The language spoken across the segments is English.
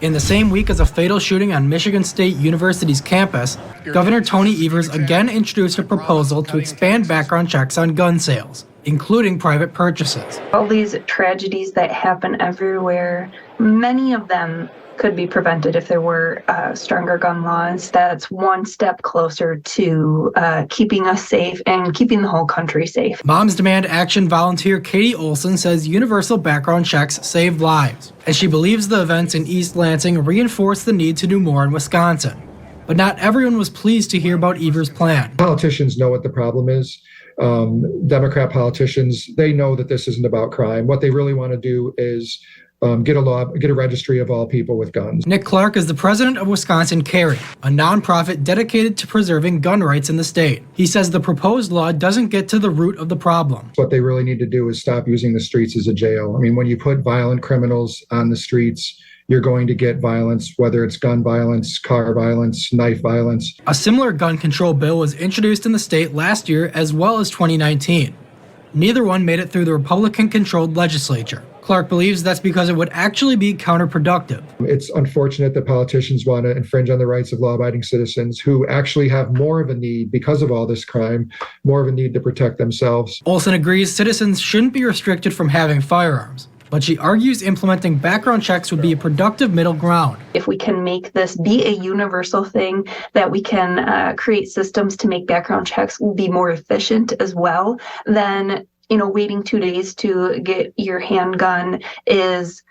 In the same week as a fatal shooting on Michigan State University's campus, Governor Tony Evers again introduced a proposal to expand background checks on gun sales, including private purchases. All these tragedies that happen everywhere, many of them could be prevented if there were stronger gun laws. That's one step closer to keeping us safe and keeping the whole country safe. Moms Demand Action volunteer Katie Olson says universal background checks save lives, as she believes the events in East Lansing reinforce the need to do more in Wisconsin. But not everyone was pleased to hear about Evers' plan. Politicians know what the problem is. Democrat politicians, they know that this isn't about crime. What they really want to do is get a registry of all people with guns. Nick Clark is the president of Wisconsin Carry, a nonprofit dedicated to preserving gun rights in the state. He says the proposed law doesn't get to the root of the problem. What they really need to do is stop using the streets as a jail. I mean, when you put violent criminals on the streets, you're going to get violence, whether it's gun violence, car violence, knife violence. A similar gun control bill was introduced in the state last year as well as 2019. Neither one made it through the Republican-controlled legislature. Clark believes that's because it would actually be counterproductive. It's unfortunate that politicians want to infringe on the rights of law-abiding citizens who actually have more of a need, because of all this crime, more of a need to protect themselves. Olson agrees citizens shouldn't be restricted from having firearms, but she argues implementing background checks would be a productive middle ground. If we can make this be a universal thing, that we can create systems to make background checks be more efficient as well, then waiting 2 days to get your handgun is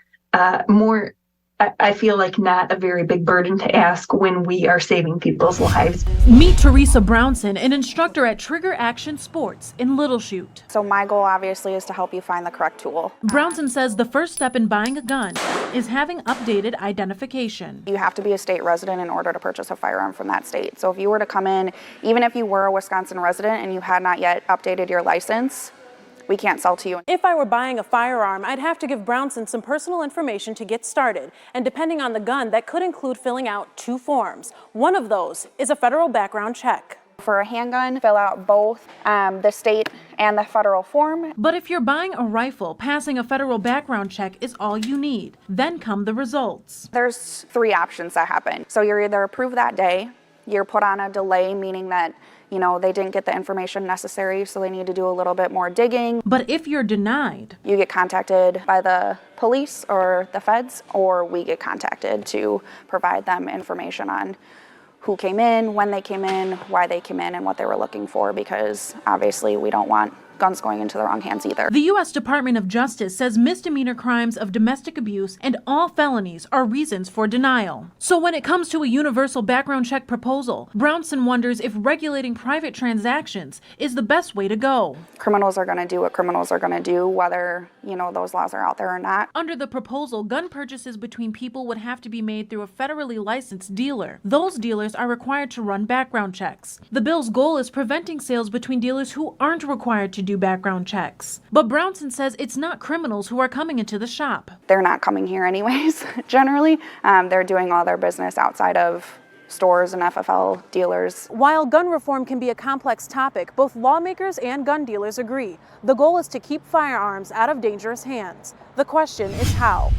more, I feel like, not a very big burden to ask when we are saving people's lives. Meet Teresa Brownson, an instructor at Trigger Action Sports in Little Chute. So my goal obviously is to help you find the correct tool. Brownson says the first step in buying a gun is having updated identification. You have to be a state resident in order to purchase a firearm from that state. So if you were to come in, even if you were a Wisconsin resident and you had not yet updated your license, we can't sell to you. If I were buying a firearm, I'd have to give Brownson some personal information to get started. And depending on the gun, that could include filling out 2 forms. One of those is a federal background check. For a handgun, fill out both the state and the federal form. But if you're buying a rifle, passing a federal background check is all you need. Then come the results. There's 3 options that happen. So you're either approved that day, you're put on a delay, meaning that they didn't get the information necessary, so they need to do a little bit more digging. But if you're denied, you get contacted by the police or the feds, or we get contacted to provide them information on who came in, when they came in, why they came in, and what they were looking for, because obviously we don't want guns going into the wrong hands either. The U.S. Department of Justice says misdemeanor crimes of domestic abuse and all felonies are reasons for denial. So when it comes to a universal background check proposal, Brownson wonders if regulating private transactions is the best way to go. Criminals are going to do what criminals are going to do, whether, those laws are out there or not. Under the proposal, gun purchases between people would have to be made through a federally licensed dealer. Those dealers are required to run background checks. The bill's goal is preventing sales between dealers who aren't required to do background checks. But Brownson says it's not criminals who are coming into the shop. They're not coming here anyways, generally. They're doing all their business outside of stores and FFL dealers. While gun reform can be a complex topic, both lawmakers and gun dealers agree. The goal is to keep firearms out of dangerous hands. The question is how.